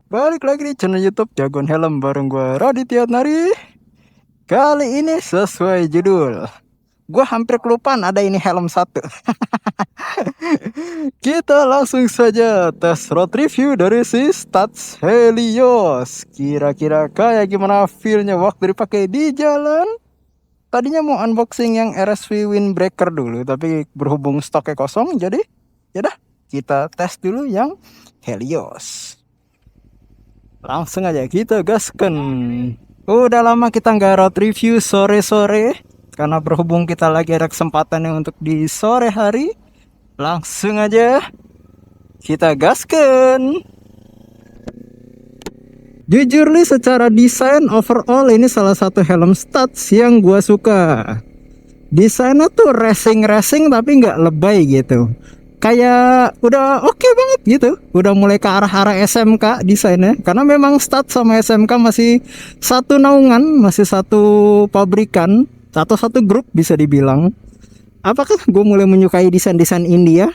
Balik lagi di channel YouTube Jagoan Helm bareng gue Raditya Nari. Kali ini sesuai judul, gue hampir kelupaan ada ini helm satu. Kita langsung saja tes road review dari si Stats Helios. Kira-kira kayak gimana feelnya waktu dipakai di jalan? Tadinya mau unboxing yang RSV Windbreaker dulu, tapi berhubung stoknya kosong, jadi yaudah kita tes dulu yang Helios. Langsung aja kita gaskan. Udah lama kita nggak road review sore-sore, karena berhubung kita lagi ada kesempatan untuk di sore hari. Langsung aja kita gaskan. Jujur nih, secara desain overall ini salah satu helm Stats yang gua suka. Desainnya tuh racing tapi nggak lebay gitu. Kayak udah oke banget gitu. Udah mulai ke arah-arah SMK desainnya. Karena memang Stats sama SMK masih satu naungan, masih satu pabrikan, satu grup bisa dibilang. Apakah gue mulai menyukai desain-desain India?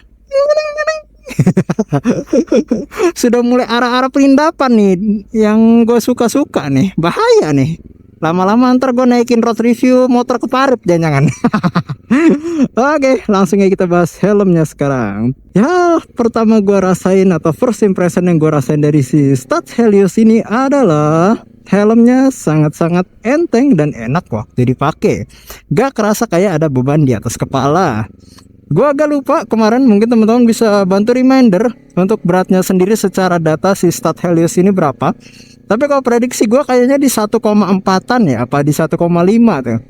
Sudah mulai arah-arah perindapan nih yang gue suka-suka nih. Bahaya nih. Lama-lama ntar gue naikin road review motor ke parit jangan-jangan. Oke, langsung aja kita bahas helmnya sekarang. Ya, pertama gue rasain atau first impression yang gue rasain dari si Stats Helios ini adalah helmnya sangat-sangat enteng dan enak waktu dipakai. Gak kerasa kayak ada beban di atas kepala. Gue agak lupa kemarin, mungkin teman-teman bisa bantu reminder untuk beratnya sendiri secara data si Stats Helios ini berapa. Tapi kalau prediksi gue kayaknya di 1,4an ya, apa di 1,5 tuh.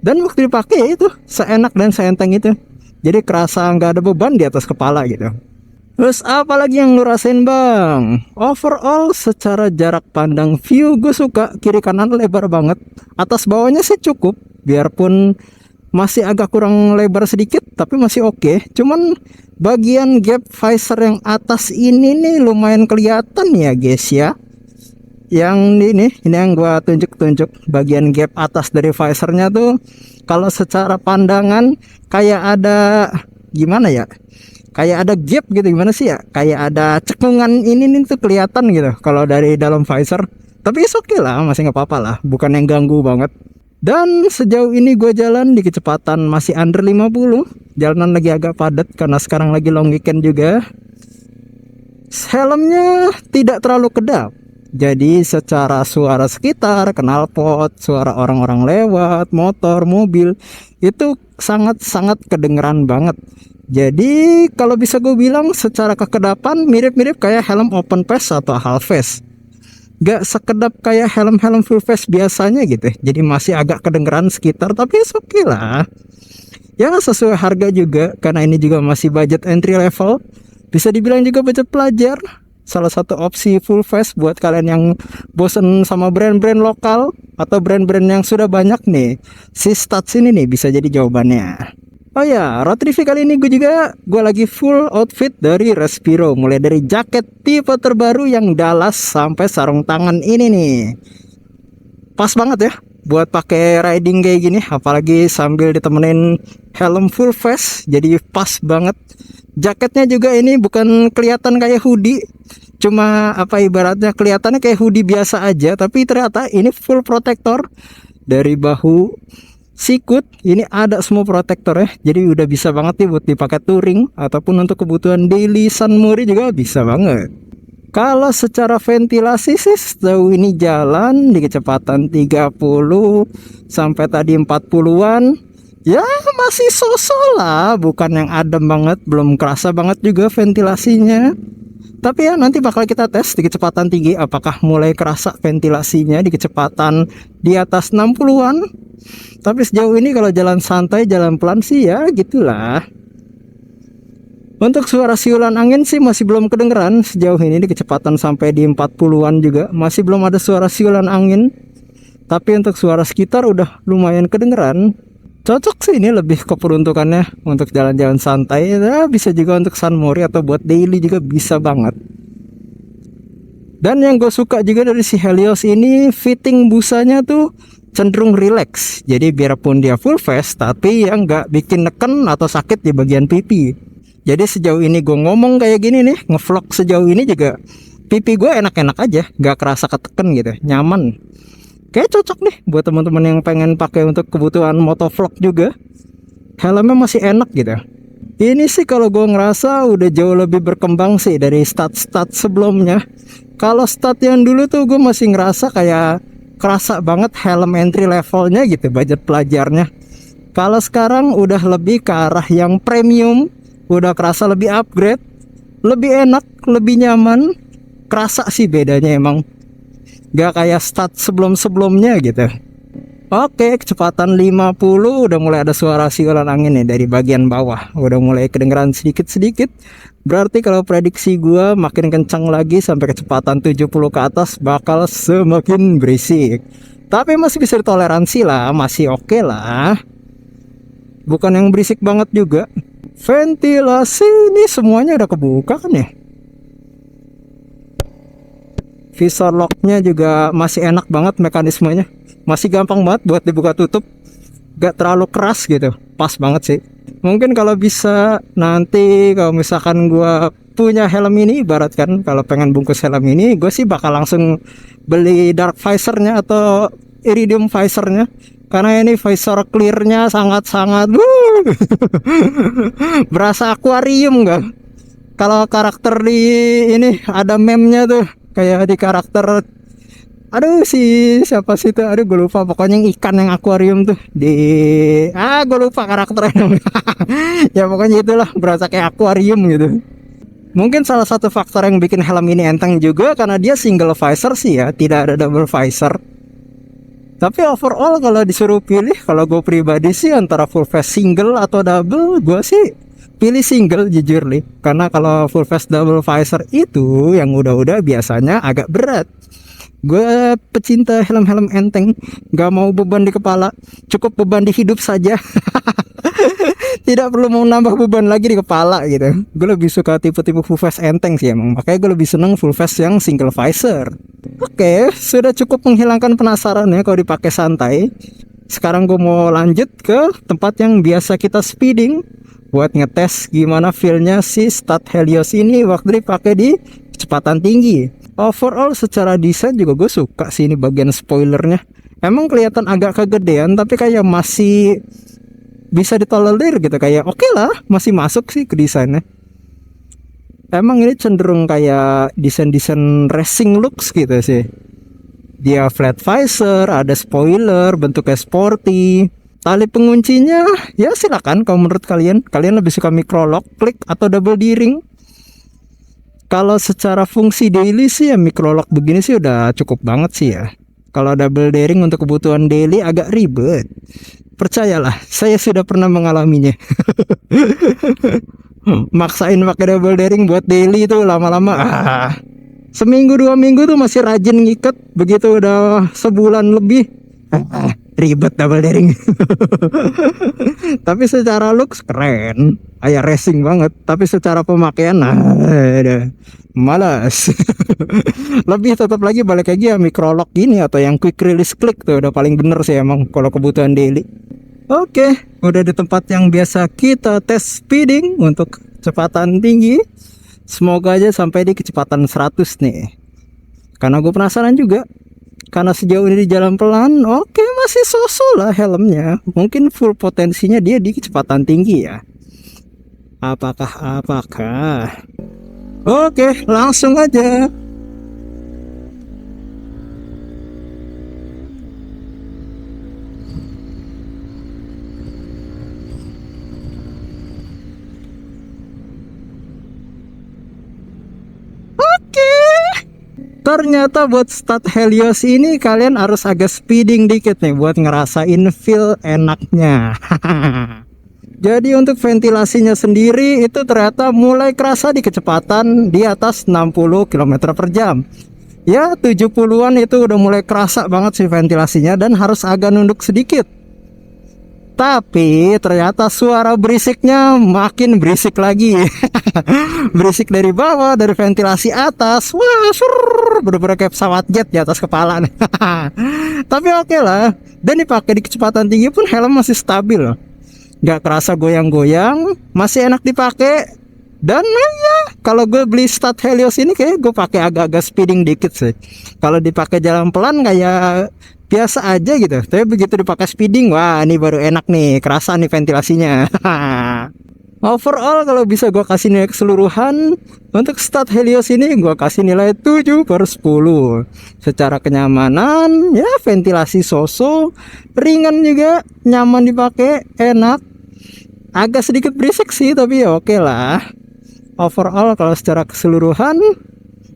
Dan waktu dipakai ya itu seenak dan seenteng itu. Jadi kerasa nggak ada beban di atas kepala gitu. Terus apa lagi yang lu rasain bang? Overall secara jarak pandang view gue suka, kiri kanan lebar banget. Atas bawahnya sih cukup, biarpun masih agak kurang lebar sedikit tapi masih oke. Cuman bagian gap visor yang atas ini nih lumayan kelihatan ya guys ya. Yang ini yang gua tunjuk bagian gap atas dari visornya tuh, kalau secara pandangan kayak ada gimana ya, kayak ada gap gitu, gimana sih ya, kayak ada cekungan ini nih tuh kelihatan gitu kalau dari dalam visor. Tapi oke lah, masih nggak apa-apa lah, bukan yang ganggu banget. Dan sejauh ini gue jalan di kecepatan masih under 50. Jalanan lagi agak padat karena sekarang lagi long weekend juga. Helmnya tidak terlalu kedap. Jadi secara suara sekitar, knalpot, suara orang-orang lewat, motor, mobil, itu sangat-sangat kedengeran banget. Jadi kalau bisa gue bilang secara kekedapan mirip-mirip kayak helm open face atau half face. Gak sekedap kayak helm-helm full face biasanya gitu. Jadi masih agak kedengeran sekitar, tapi oke lah. Ya sesuai harga juga, karena ini juga masih budget entry level. Bisa dibilang juga budget pelajar. Salah satu opsi full face buat kalian yang bosen sama brand-brand lokal atau brand-brand yang sudah banyak nih. Si Stats ini nih bisa jadi jawabannya. Oh ya, road review kali ini gue lagi full outfit dari Respiro, mulai dari jaket tipe terbaru yang Dallas sampai sarung tangan ini nih. Pas banget ya buat pakai riding kayak gini, apalagi sambil ditemenin helm full face, jadi pas banget. Jaketnya juga ini bukan kelihatan kayak hoodie, cuma apa ibaratnya kelihatannya kayak hoodie biasa aja, tapi ternyata ini full protector dari bahu, sikut, ini ada semua protektor ya. Jadi udah bisa banget nih buat dipakai touring ataupun untuk kebutuhan daily sunmori juga bisa banget. Kalau secara ventilasi sih sejauh ini jalan di kecepatan 30 sampai tadi 40-an. Ya masih sosok lah, bukan yang adem banget, belum kerasa banget juga ventilasinya. Tapi ya nanti bakal kita tes di kecepatan tinggi apakah mulai kerasa ventilasinya di kecepatan di atas 60-an. Tapi sejauh ini kalau jalan santai, jalan pelan sih ya gitulah. Untuk suara siulan angin sih masih belum kedengeran sejauh ini di kecepatan sampai di 40-an juga. Masih belum ada suara siulan angin. Tapi untuk suara sekitar udah lumayan kedengeran. Cocok sih ini lebih keperuntukannya untuk jalan-jalan santai. Ya, bisa juga untuk sunmori atau buat daily juga bisa banget. Dan yang gue suka juga dari si Helios ini, fitting busanya tuh cenderung relax. Jadi biarpun dia full face, tapi yang nggak bikin neken atau sakit di bagian pipi. Jadi sejauh ini gue ngomong kayak gini nih, ngevlog sejauh ini juga pipi gue enak-enak aja, gak kerasa keteken gitu, nyaman. Kayak cocok nih buat teman-teman yang pengen pakai untuk kebutuhan motovlog juga. Helmnya masih enak gitu. Ini sih kalau gue ngerasa udah jauh lebih berkembang sih dari stat-stat sebelumnya. Kalau stat yang dulu tuh gue masih ngerasa kayak kerasa banget helm entry levelnya gitu, budget pelajarnya. Kalau sekarang udah lebih ke arah yang premium, udah kerasa lebih upgrade, lebih enak, lebih nyaman. Kerasa sih bedanya emang. Gak kayak stat sebelum-sebelumnya gitu. Oke, kecepatan 50 udah mulai ada suara siulan angin nih dari bagian bawah. Udah mulai kedengeran sedikit-sedikit. Berarti kalau prediksi gua makin kencang lagi sampai kecepatan 70 ke atas bakal semakin berisik. Tapi masih bisa ditoleransi lah, masih oke lah. Bukan yang berisik banget juga. Ventilasi ini semuanya udah kebuka kan ya? Visor locknya juga masih enak banget mekanismenya, masih gampang banget buat dibuka tutup, gak terlalu keras gitu, pas banget sih. Mungkin kalau bisa nanti kalau misalkan gua punya helm ini, ibarat kan kalau pengen bungkus helm ini, gue sih bakal langsung beli dark visornya atau iridium visornya, karena ini visor clearnya sangat-sangat berasa akuarium gak? Kalau karakter di ini ada meme-nya tuh, kayak di karakter, aduh siapa sih itu, aduh gue lupa, pokoknya yang ikan yang akuarium tuh di, gue lupa karakternya. Ya pokoknya itulah, berasa kayak akuarium gitu. Mungkin salah satu faktor yang bikin helm ini enteng juga karena dia single visor sih ya, tidak ada double visor. Tapi overall kalau disuruh pilih, kalau gue pribadi sih antara full face single atau double, gue sih pilih single jujur nih. Karena kalau full face double visor itu yang udah-udah biasanya agak berat. Gue pecinta helm-helm enteng, gak mau beban di kepala, cukup beban di hidup saja. Tidak perlu mau nambah beban lagi di kepala gitu. Gue lebih suka tipe-tipe full face enteng sih emang. Makanya gue lebih seneng full face yang single visor. Oke, sudah cukup menghilangkan penasaran ya kalau dipakai santai. Sekarang gue mau lanjut ke tempat yang biasa kita speeding buat ngetes gimana feelnya si Stat Helios ini waktu dipakai di kecepatan tinggi. Overall secara desain juga gue suka sih ini bagian spoilernya. Emang kelihatan agak kegedean tapi kayak masih bisa ditolerir gitu, kayak oke lah, masih masuk sih ke desainnya. Emang ini cenderung kayak desain-desain racing looks gitu sih. Dia flat visor, ada spoiler, bentuknya sporty. Tali penguncinya ya silakan kalau menurut kalian lebih suka micro lock, klik atau double D-ring. Kalau secara fungsi daily sih ya micro lock begini sih udah cukup banget sih ya. Kalau double D-ring untuk kebutuhan daily agak ribet. Percayalah, saya sudah pernah mengalaminya. Maksain pakai double D-ring buat daily itu lama-lama seminggu 2 minggu tuh masih rajin ngikat, begitu udah sebulan lebih ribet double D-ring. Tapi secara looks keren, kayak racing banget. Tapi secara pemakaian malas. Lebih tetap lagi balik lagi ya micro lock gini atau yang quick release click tuh udah paling bener sih emang kalau kebutuhan daily. Oke, udah di tempat yang biasa kita tes speeding untuk kecepatan tinggi. Semoga aja sampai di kecepatan 100 nih. Karena gue penasaran juga. Karena sejauh ini di jalan pelan, oke masih so-so lah helmnya. Mungkin full potensinya dia di kecepatan tinggi ya. Apakah? Oke, langsung aja. Ternyata buat Stat Helios ini kalian harus agak speeding dikit nih buat ngerasain feel enaknya. Jadi untuk ventilasinya sendiri itu ternyata mulai kerasa di kecepatan di atas 60 km per jam. Ya 70-an itu udah mulai kerasa banget sih ventilasinya dan harus agak nunduk sedikit. Tapi ternyata suara berisiknya makin berisik lagi. Berisik dari bawah, dari ventilasi atas. Wah, bener-bener kayak pesawat jet di atas kepala. Tapi oke lah. Dan dipakai di kecepatan tinggi pun helm masih stabil loh. Gak kerasa goyang-goyang, masih enak dipakai. Dan ya kalau gue beli stat Helios ini kayak gue pakai agak-agak speeding dikit sih. Kalau dipakai jalan pelan kayak biasa aja gitu. Tapi begitu dipakai speeding, wah ini baru enak nih, kerasa nih ventilasinya. Overall kalau bisa gue kasih nilai keseluruhan untuk stat Helios ini gue kasih nilai 7/10. Secara kenyamanan ya ventilasi so-so, ringan juga, nyaman dipakai, enak. Agak sedikit berisik sih tapi ya oke lah. Overall kalau secara keseluruhan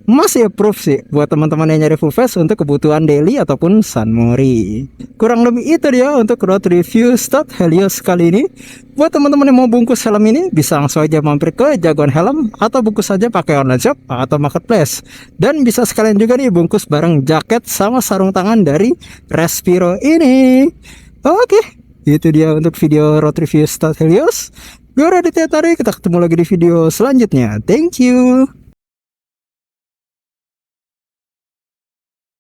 masih approve sih buat teman-teman yang nyari full face untuk kebutuhan daily ataupun sunmori. Kurang lebih itu dia untuk road review stat Helios kali ini. Buat teman-teman yang mau bungkus helm ini bisa langsung aja mampir ke Jagoan Helm atau bungkus saja pakai online shop atau marketplace. Dan bisa sekalian juga nih bungkus bareng jaket sama sarung tangan dari Respiro ini. Oke, itu dia untuk video road review stat Helios. Gue Raditya Tari, kita ketemu lagi di video selanjutnya. Thank you.